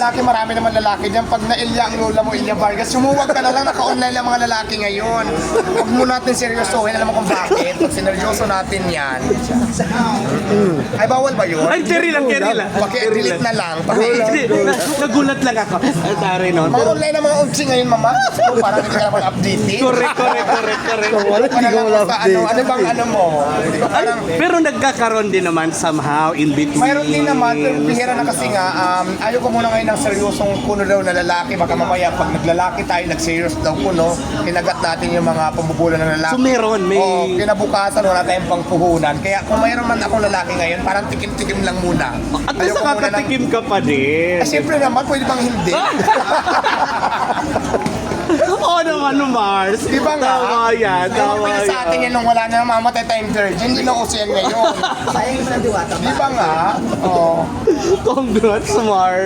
lalaki, marami naman lalaki dyan. Pag na-Ilya ang lola mo, Ilya Vargas, sumuwag ka na lang, naka-online lang mga lalaki ngayon. Huwag mo natin seryosohin, alam mo kung bakit. Pag sineryoso natin yan. Ay, bawal ba yun? Ay, carry lang. Paki-delete na lang. Hindi, nagulat lang ako. Ay, tari no. Mga online na mga unsi ngayon, mama. So, parang hindi ka naman updated. Correct. Wala, hindi ko wala update. Ano bang ano mo? Di ba Ay, parang, pero nagkakaroon din naman somehow in between. mayroon din naman, pero bihira na kasi nga, ayaw ko muna ngayon ng seryosong kuno daw na lalaki. Baka mamaya, pag naglalaki tayo, nag-serious daw kuno, kinagat natin yung mga pambubulo ng lalaki. So meron, may... Oo, kinabukasan, wala tayong pangpuhunan. Kaya kung mayroon man akong lalaki ngayon, parang tikim-tikim lang muna. At least nakakatikim ka pa din. Siyempre naman, pwede bang hindi? Oo naman, no, Mars. Di ba nga? Tama yan, tama Kaya sa atin yan nung wala na mamatay tayong virgin, hindi na uso yan ngayon. Sayang mo ng diwata. Di ba nga? Oo. Congrats, Mars.